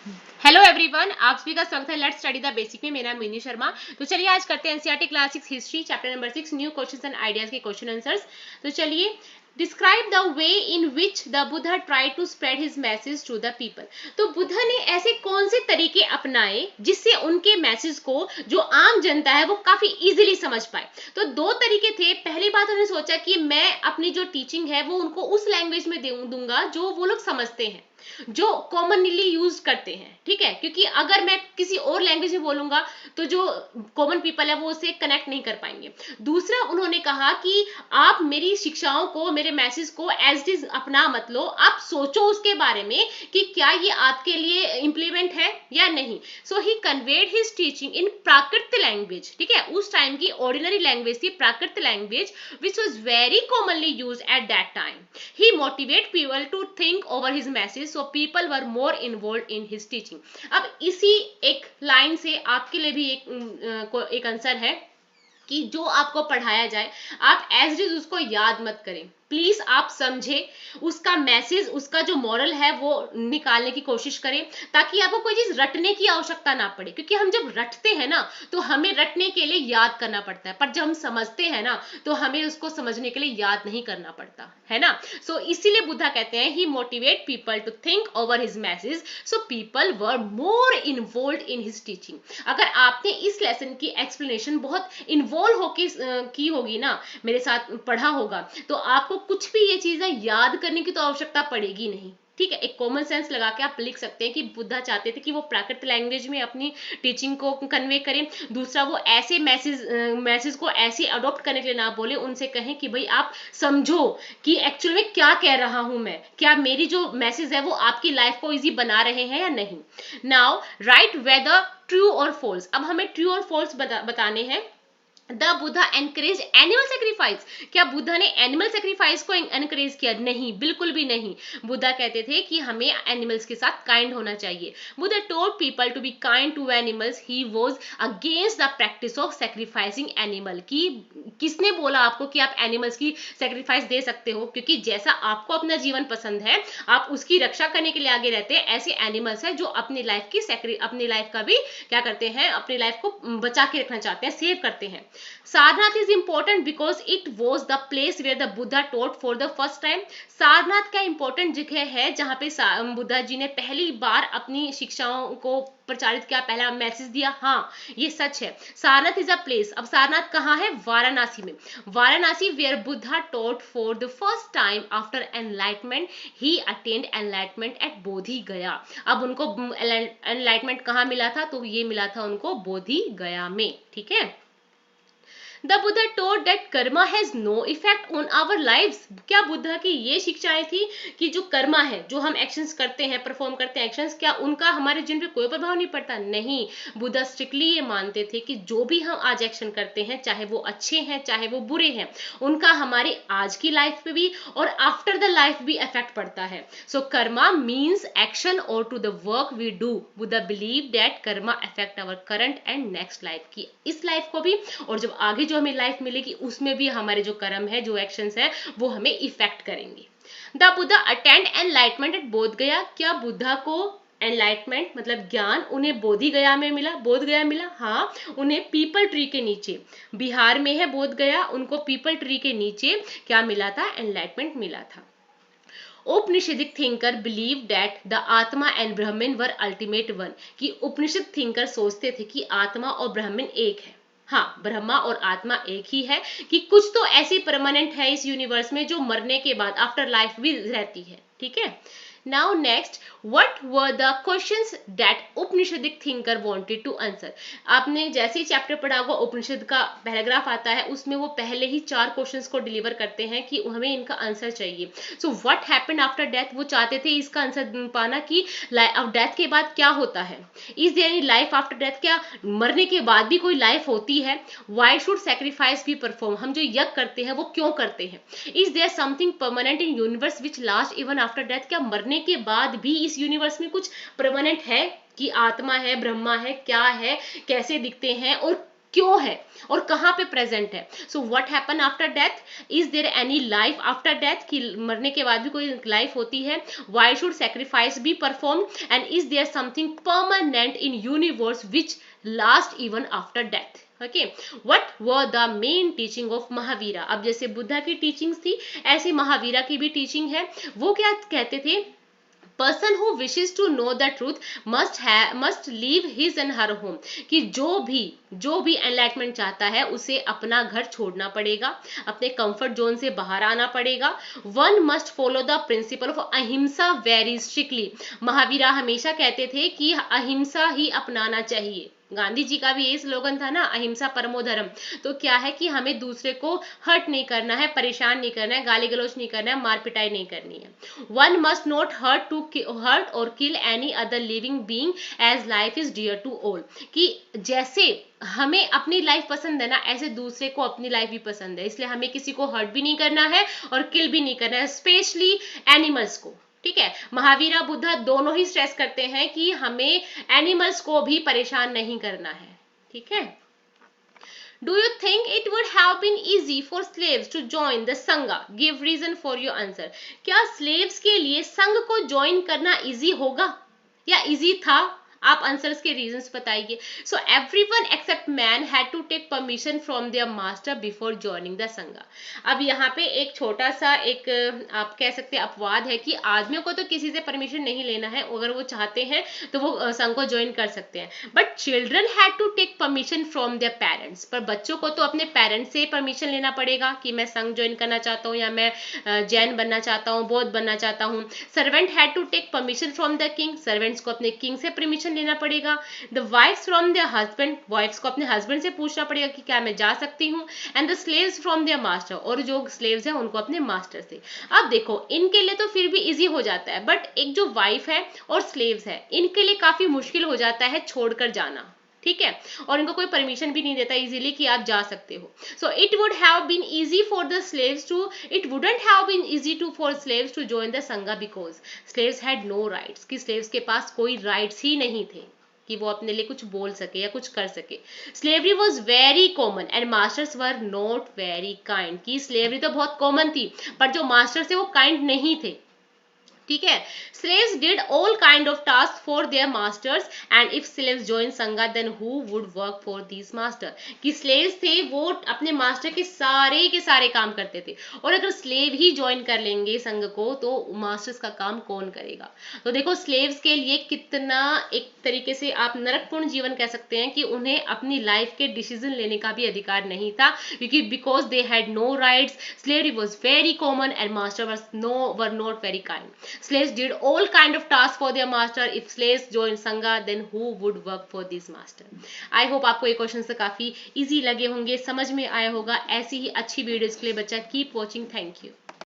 Hello everyone, आप सभी का स्वागत है लेट्स स्टडी द बेसिक में। मेरा नाम मिनी शर्मा। तो चलिए आज करते हैं NCERT class 6 history chapter number 6 new questions and ideas के क्वेश्चन आंसर्स। तो चलिए, describe the way in which the Buddha try to spread his message to the people. तो बुद्धा ने ऐसे कौन से तरीके अपनाए जिससे उनके मैसेज को जो आम जनता है वो काफी इजीली समझ पाए। तो दो तरीके थे। पहली बात, उन्होंने सोचा कि मैं अपनी जो टीचिंग है वो उनको उस लैंग्वेज में दूंगा जो वो लोग समझते हैं, जो कॉमनली यूज करते हैं। ठीक है, क्योंकि अगर मैं किसी और लैंग्वेज में बोलूंगा तो जो कॉमन पीपल है वो उससे कनेक्ट नहीं कर पाएंगे। दूसरा, उन्होंने कहा कि आप मेरी शिक्षाओं को, मेरे मैसेज को एज इट इज अपना मत लो, आप सोचो उसके बारे में कि क्या ये आपके लिए इंप्लीमेंट है या नहीं। So he conveyed his teaching in Prakrit language. ठीक है, उस टाइम की ऑर्डिनरी लैंग्वेज थी Prakrit language, which was very commonly use at that time. He motivate people to think over his message, so people were more involved in his teaching। अब इसी एक line से आपके लिए भी एक आंसर है कि जो आपको पढ़ाया जाए आप एज इट इज उसको याद मत करें, प्लीज आप समझे उसका मैसेज, उसका जो मॉरल है वो निकालने की कोशिश करें, ताकि आपको कोई चीज रटने की आवश्यकता ना पड़े। क्योंकि हम जब रटते हैं ना तो हमें रटने के लिए याद करना पड़ता है, पर जब हम समझते हैं ना तो हमें उसको समझने के लिए याद नहीं करना पड़ता है ना। सो इसीलिए बुद्धा कहते हैं he motivate people to think over his message, so people were more involve in his teaching. अगर आपने इस लेसन की एक्सप्लेनेशन बहुत इन्वॉल्व होके की होगी ना, मेरे साथ पढ़ा होगा, तो आपको कुछ भी ये चीजें याद करने की तो आवश्यकता पड़ेगी नहीं। ठीक है, एक कॉमन सेंस लगा के आप लिख सकते हैं कि बुद्धा चाहते थे कि वो प्राकृत लैंग्वेज में अपनी टीचिंग को कन्वे करें। दूसरा, वो ऐसे मैसेज को ऐसे अडॉप्ट करने के लिए ना बोले, उनसे कहें कि भाई आप समझो कि एक्चुअल में क्या कह रहा हूं मैं, क्या मेरी जो मैसेज है वो आपकी लाइफ को इजी बना रहे हैं या नहीं। नाउ राइट वेदर ट्रू और फॉल्स। अब हमें ट्रू और फॉल्स बताने हैं। The Buddha encourage animal sacrifice. क्या बुद्धा ने एनिमल सेक्रीफाइस को एनकरेज किया? नहीं, बिल्कुल भी नहीं। बुद्धा कहते थे कि हमें एनिमल्स के साथ काइंड होना चाहिए। Buddha told people to be kind to animals. He was against the practice of sacrificing animal. की किसने बोला आपको कि आप एनिमल्स की सेक्रीफाइस दे सकते हो? क्योंकि जैसा आपको अपना जीवन पसंद है, आप उसकी रक्षा करने के लिए आगे रहते हैं, ऐसे एनिमल्स हैं जो अपनी लाइफ की अपनी लाइफ का भी क्या करते हैं, अपनी लाइफ को बचा के रखना चाहते हैं, सेव करते हैं। Sarnath is important because it was the place where the Buddha taught for the first time. Sarnath का इंपॉर्टेंट जगह है जहां पे बुद्धा जी ने पहली बार अपनी शिक्षाओं को प्रचारित किया, पहला मैसेज दिया। हाँ, ये सच है। Sarnath is a place. अब सारनाथ कहाँ है? वाराणसी में। Varanasi where Buddha taught for the first time after enlightenment. He attend enlightenment at Bodhi Gaya. अब उनको एनलाइटमेंट कहाँ मिला था? तो ये मिला था उनको बोधि गया में। ठीक है। The Buddha told that karma has no effect on our lives. क्या बुद्धा की ये शिक्षाएं थी कि जो कर्मा है, जो हम एक्शंस करते हैं, परफॉर्म करते हैं एक्शंस, क्या उनका हमारे जीवन पे कोई प्रभाव नहीं पड़ता? नहीं। बुद्धा स्ट्रिक्टली ये मानते थे कि जो भी हम आज एक्शन करते हैं, चाहे वो अच्छे हैं चाहे वो बुरे हैं, उनका हमारी आज की लाइफ पे भी और आफ्टर द लाइफ भी इफेक्ट पड़ता है। सो कर्मा मीन्स एक्शन और to the work we do. Buddha believe that karma affect our current and next life की, इस लाइफ को भी और जब आगे जो हमें लाइफ मिलेगी उसमें भी हमारे जो कर्म है, जो एक्शंस है, वो हमें इफेक्ट करेंगे। The Buddha attained enlightenment at Bodh Gaya. क्या बुद्धा को एनलाइटमेंट मतलब ज्ञान उन्हें बोधि गया में मिला? बोध गया मिला। हाँ, उन्हें पीपल ट्री के नीचे, बिहार में है बोध गया, उनको पीपल ट्री के नीचे क्या मिला था? एनलाइटमेंट मिला था। Upanishadic thinker believe that the atma and Brahman were ultimate one. कि उपनिषद थिंकर सोचते थे कि आत्मा और ब्रह्मन एक है। हाँ, ब्रह्मा और आत्मा एक ही है, कि कुछ तो ऐसी परमानेंट है इस यूनिवर्स में जो मरने के बाद आफ्टर लाइफ भी रहती है। ठीक है। Now next, what were the questions that Upanishadic thinker wanted to answer. आपने जैसे ही चैप्टर पढ़ा होगा, उपनिषद का पैराग्राफ आता है, उसमें वो पहले ही 4 क्वेश्चंस को डिलीवर करते हैं कि हमें इनका आंसर चाहिए। So what happened after death, वो चाहते थे इसका आंसर पाना कि डेथ के बाद क्या होता है। Is there any life after death, क्या मरने के बाद भी कोई लाइफ होती है। Why should sacrifice be perform, हम जो यज्ञ करते हैं वो क्यों करते हैं। Is there something permanent in universe which last even after death, क्या मरने के बाद भी इस यूनिवर्स में कुछ परमानेंट है, कि आत्मा है, ब्रह्मा है, क्या है, कैसे दिखते हैं और क्यों है और कहाँ पे प्रेजेंट है. So what happen after death, is there any life after death, कि मरने के बाद भी कोई लाइफ होती है. Why should sacrifice be perform, and is there something permanent in universe which last even after death. Okay, what were the main teaching of Mahavira. अब जैसे बुद्धा की टीचिंग्स थी, ऐसी महावीरा की भी टीचिंग है. वो क्या कहते थे, person who wishes to know the truth must leave his and her home, कि जो भी एनलाइटमेंट चाहता है उसे अपना घर छोड़ना पड़ेगा, अपने कंफर्ट जोन से बाहर आना पड़ेगा. One must follow the principle of अहिंसा वेरी स्ट्रिक्टली. महावीरा हमेशा कहते थे कि अहिंसा ही अपनाना चाहिए. गांधी जी का भी यही स्लोगन था ना, अहिंसा परमो धर्म. तो क्या है कि हमें दूसरे को हर्ट नहीं करना है, परेशान नहीं करना है, गाली गलौज नहीं करना है, मार पिटाई नहीं करनी है. वन मस्ट नॉट हर्ट और kill any other living being as life is dear to all. कि जैसे हमें अपनी लाइफ पसंद है ना, ऐसे दूसरे को अपनी लाइफ भी पसंद है, इसलिए हमें किसी को हर्ट भी नहीं करना है और किल भी नहीं करना है, स्पेशली एनिमल्स को. ठीक है, महावीरा बुद्धा दोनों ही स्ट्रेस करते हैं कि हमें एनिमल्स को भी परेशान नहीं करना है. ठीक है. Do you think it would have been easy for slaves to join the Sangha? Give reason for your answer. क्या slaves के लिए संघ को ज्वाइन करना इजी होगा या इजी था? आप आंसर्स के रीजंस बताइए. So everyone except man had to take permission from their master before joining the sangha. अब यहाँ पे एक छोटा सा एक आप कह सकते हैं अपवाद है कि आदमियों को तो किसी से परमिशन नहीं लेना है, अगर वो चाहते हैं तो वो संघ को ज्वाइन कर सकते हैं. But children had to take permission from their parents. पर बच्चों को तो अपने पेरेंट्स से परमिशन लेना पड़ेगा कि मैं संघ ज्वाइन करना चाहता हूँ या मैं जैन बनना चाहता हूँ, बौद्ध बनना चाहता हूँ. Servant had to take permission from the king. Servants को अपने किंग से परमिशन लेना पड़ेगा. The wives from their husband. Wives को अपने हस्बैंड से पूछना पड़ेगा कि क्या मैं जा सकती हूँ. And the slaves from their master. और जो स्लेव्स हैं उनको अपने मास्टर से. अब देखो इनके लिए तो फिर भी इजी हो जाता है, बट एक जो वाइफ है और स्लेव्स है इनके लिए काफी मुश्किल हो जाता है छोड़कर जाना. ठीक है, और इनको कोई परमिशन भी नहीं देता इजीली कि आप जा सकते हो. So it would have been easy for the slaves to it wouldn't have been easy to for slaves to join the sangha because slaves had no rights. कि स्लेव्स के पास कोई राइट्स ही नहीं थे कि वो अपने लिए कुछ बोल सके या कुछ कर सके. Slavery was very common and masters were not very kind. की स्लेवरी तो बहुत कॉमन थी पर जो मास्टर्स थे वो काइंड नहीं थे. ठीक है. slaves did all kind of tasks for their masters and if slaves joined संघा then who would work for these master. कि slaves थे वो अपने मास्टर के सारे काम करते थे, और अगर स्लेव ही ज्वाइन कर लेंगे संघ को तो मास्टर्स का काम कौन करेगा. तो देखो स्लेव्स के लिए कितना एक तरीके से आप नरकपूर्ण जीवन कह सकते हैं कि उन्हें अपनी लाइफ के डिसीजन लेने का भी अधिकार नहीं था, क्योंकि because they had no rights. Slavery was very common and master were not very kind. Slaves did all kind of tasks for their master. If slaves joined संघा then who would work for this master. I hope आपको ये question से काफी easy लगे होंगे, समझ में आया होगा. ऐसी ही अच्छी वीडियोस के लिए बच्चा कीप वॉचिंग. Thank you.